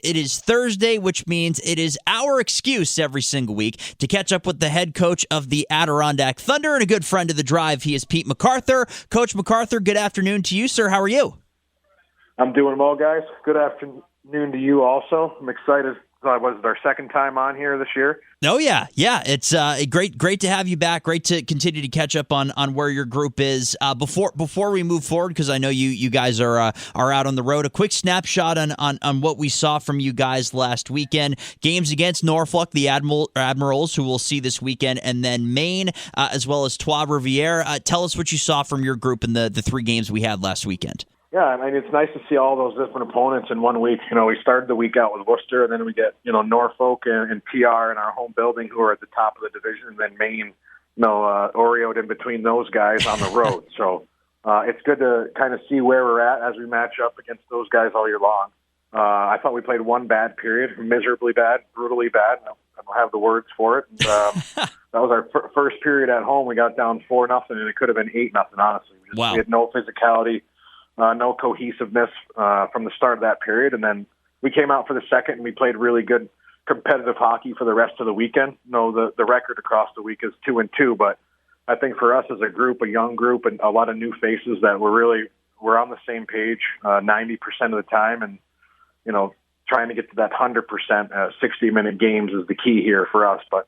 It is Thursday, which means it is our excuse every single week to catch up with the head coach of the Adirondack Thunder and a good friend of the drive. He is Pete MacArthur. Coach MacArthur, good afternoon to you, sir. How are you? I'm doing well, guys. Good afternoon to you also. I'm excited. Was it our second time on here this year? Oh, yeah. It's great to have you back. Great to continue to catch up on where your group is. Before we move forward, because I know you guys are out on the road, a quick snapshot on what we saw from you guys last weekend. Games against Norfolk, the Admirals, who we'll see this weekend, and then Maine, as well as Trois Rivières. Tell us what you saw from your group in the three games we had last weekend. Yeah, I mean, it's nice to see all those different opponents in 1 week. We started the week out with Worcester, and then we get, Norfolk and PR in our home building who are at the top of the division, and then Maine, Oreoed in between those guys on the road. So it's good to kind of see where we're at as we match up against those guys all year long. I thought we played one bad period, miserably bad, brutally bad. I don't have the words for it. And, that was our first period at home. We got down 4-0, and it could have been 8-0, honestly. Wow. We had no physicality. No cohesiveness from the start of that period. And then we came out for the second, and we played really good competitive hockey for the rest of the weekend. The record across the week is 2-2, but I think for us as a group, a young group, and a lot of new faces that we're on the same page 90% of the time. And, trying to get to that 100% 60-minute games is the key here for us. But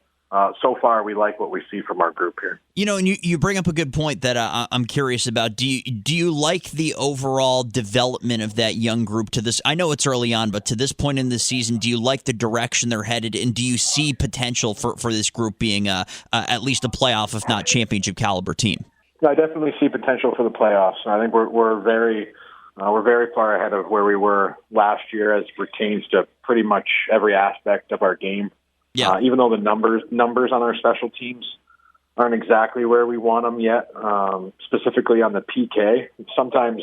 so far, we like what we see from our group here. And you bring up a good point that I'm curious about. Do you like the overall development of that young group to this? I know it's early on, but to this point in the season, do you like the direction they're headed, and do you see potential for this group being at least a playoff, if not championship caliber team? I definitely see potential for the playoffs. I think we're very far ahead of where we were last year as pertains to pretty much every aspect of our game. Yeah. Even though the numbers on our special teams aren't exactly where we want them yet, specifically on the PK. Sometimes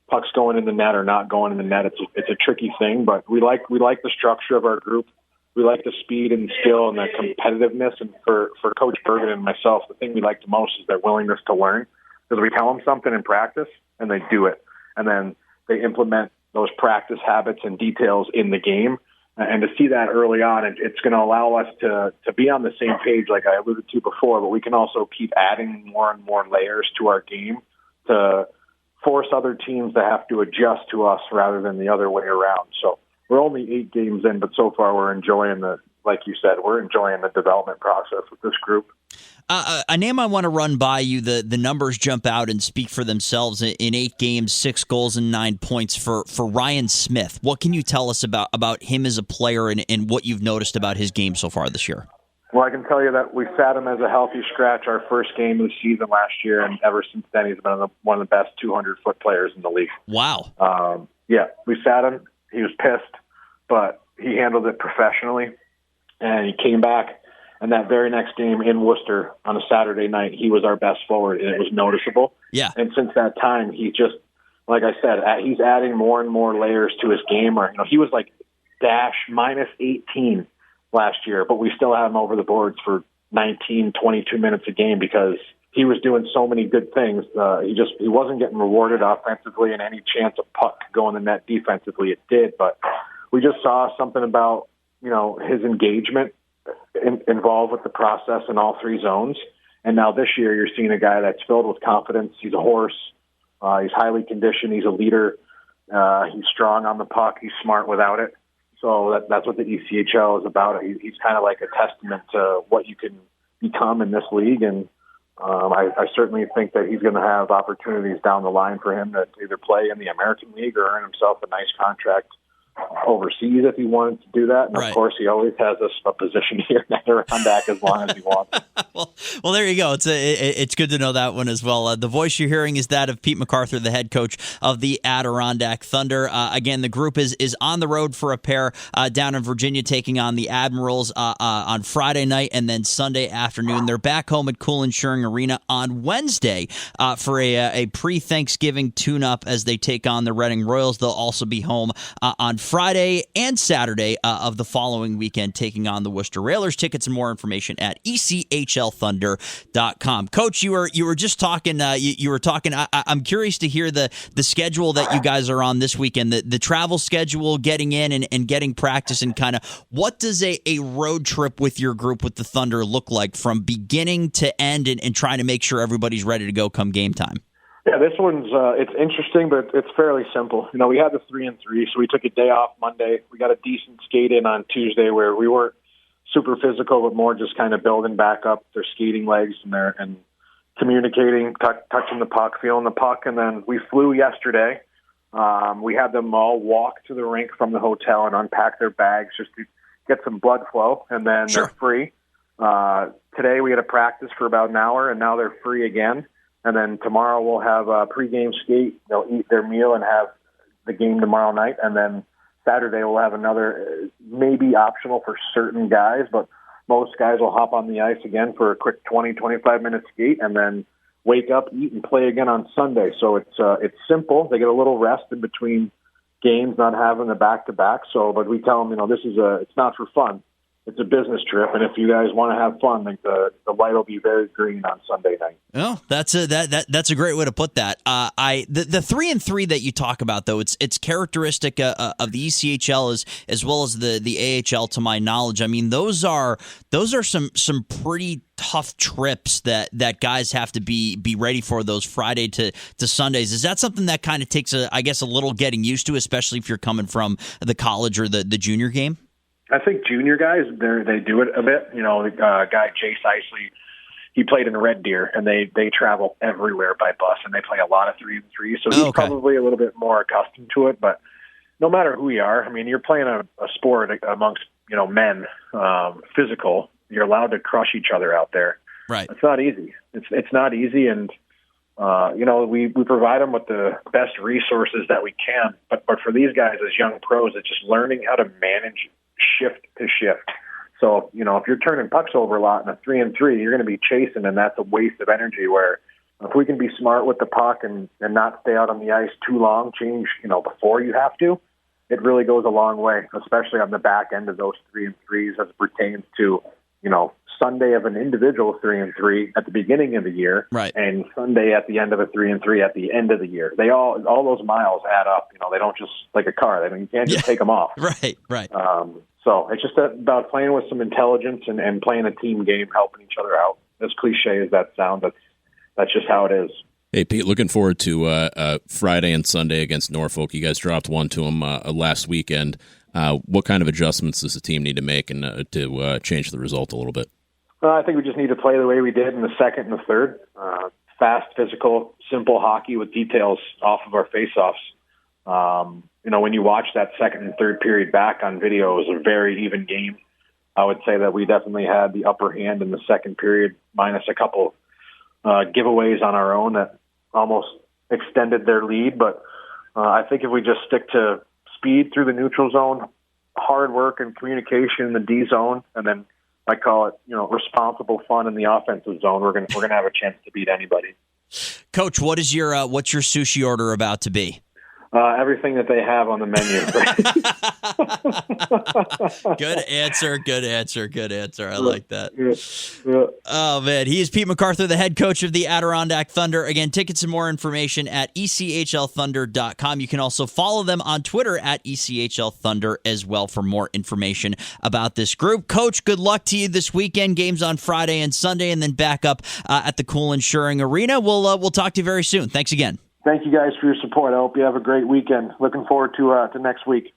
pucks going in the net or not going in the net. It's a tricky thing, but we like the structure of our group. We like the speed and skill and the competitiveness. And for Coach Bergen and myself, the thing we like the most is their willingness to learn, because we tell them something in practice and they do it, and then they implement those practice habits and details in the game. And to see that early on, it's going to allow us to be on the same page, like I alluded to before, but we can also keep adding more and more layers to our game to force other teams to have to adjust to us rather than the other way around. So we're only 8 games in, but so far we're enjoying like you said, we're enjoying the development process with this group. A name I want to run by you, the numbers jump out and speak for themselves. In 8 games, 6 goals and 9 points for Ryan Smith. What can you tell us about him as a player and what you've noticed about his game so far this year? Well, I can tell you that we sat him as a healthy scratch our first game of the season last year, and ever since then he's been one of the best 200-foot players in the league. Wow. Yeah, we sat him. He was pissed, but he handled it professionally, and he came back. And that very next game in Worcester on a Saturday night, he was our best forward, and it was noticeable. Yeah. And since that time, he just, like I said, he's adding more and more layers to his game. Or he was like -18 last year, but we still have him over the boards for 19, 22 minutes a game because he was doing so many good things. He wasn't getting rewarded offensively, and any chance a puck could go in the net defensively, it did. But we just saw something about his engagement involved with the process in all 3 zones. And now this year you're seeing a guy that's filled with confidence. He's a horse. He's highly conditioned. He's a leader. He's strong on the puck. He's smart without it. So that's what the ECHL is about. He's kind of like a testament to what you can become in this league. And I certainly think that he's going to have opportunities down the line for him to either play in the American League or earn himself a nice contract overseas if he wanted to do that. And right. Of course, he always has a position here in Adirondack as long as he wants. well, there you go. It's good to know that one as well. The voice you're hearing is that of Pete MacArthur, the head coach of the Adirondack Thunder. Again, the group is on the road for a pair down in Virginia, taking on the Admirals on Friday night and then Sunday afternoon. They're back home at Cool Insuring Arena on Wednesday for a pre-Thanksgiving tune-up as they take on the Reading Royals. They'll also be home on Friday and Saturday of the following weekend, taking on the Worcester Railers. Tickets and more information at ECHLthunder.com. Coach, you were just talking. You were talking. I'm curious to hear the schedule that you guys are on this weekend, the travel schedule, getting in and getting practice, and kind of what does a road trip with your group with the Thunder look like from beginning to end and trying to make sure everybody's ready to go come game time? Yeah, this one's it's interesting, but it's fairly simple. We had the 3-3, so we took a day off Monday. We got a decent skate in on Tuesday where we weren't super physical, but more just kind of building back up their skating legs and communicating, touching the puck, feeling the puck. And then we flew yesterday. We had them all walk to the rink from the hotel and unpack their bags just to get some blood flow, and then Sure. They're free. Today we had a practice for about an hour, and now they're free again. And then tomorrow we'll have a pregame skate. They'll eat their meal and have the game tomorrow night. And then Saturday we'll have another, maybe optional for certain guys, but most guys will hop on the ice again for a quick 20, 25-minute skate and then wake up, eat, and play again on Sunday. So it's simple. They get a little rest in between games, not having the back-to-back. But we tell them, it's not for fun. It's a business trip, and if you guys want to have fun, like the light will be very green on Sunday night. Oh, that's a great way to put that. The 3-3 that you talk about, though, it's characteristic of the ECHL as well as the AHL, to my knowledge. I mean, those are some pretty tough trips that guys have to be ready for, those Friday to Sundays. Is that something that kind of takes a little getting used to, especially if you're coming from the college or the junior game? I think junior guys, they do it a bit. The guy, Jace Isley, he played in Red Deer, and they travel everywhere by bus, and they play a lot of 3-3. So he's probably a little bit more accustomed to it. But no matter who you are, I mean, you're playing a sport amongst, men, physical. You're allowed to crush each other out there. Right. It's not easy. It's not easy. And, we provide them with the best resources that we can. But for these guys as young pros, it's just learning how to manage shift to shift. So, if you're turning pucks over a lot in a 3-3, you're going to be chasing, and that's a waste of energy. Where if we can be smart with the puck and not stay out on the ice too long, change, before you have to, it really goes a long way, especially on the back end of those 3-3s as it pertains to, Sunday of an individual 3-3 at the beginning of the year, right, and Sunday at the end of a 3-3 at the end of the year. They all those miles add up. They don't just like a car. You can't just take them off. Right. So it's just about playing with some intelligence and playing a team game, helping each other out. As cliche as that sounds, that's just how it is. Hey, Pete, looking forward to Friday and Sunday against Norfolk. You guys dropped one to them last weekend. What kind of adjustments does the team need to make to change the result a little bit? I think we just need to play the way we did in the second and the third. Fast, physical, simple hockey with details off of our face-offs. When you watch that second and third period back on video, it was a very even game. I would say that we definitely had the upper hand in the second period, minus a couple giveaways on our own that almost extended their lead. But I think if we just stick to speed through the neutral zone, hard work and communication in the D zone, and then I call it, responsible fun in the offensive zone, we're gonna have a chance to beat anybody. Coach, what's your sushi order about to be? Everything that they have on the menu. Good answer. I like that. Yeah. Oh, man. He is Pete MacArthur, the head coach of the Adirondack Thunder. Again, tickets and more information at ECHLthunder.com. You can also follow them on Twitter at ECHLthunder as well for more information about this group. Coach, good luck to you this weekend. Games on Friday and Sunday, and then back up at the Cool Insuring Arena. We'll talk to you very soon. Thanks again. Thank you guys for your support. I hope you have a great weekend. Looking forward to next week.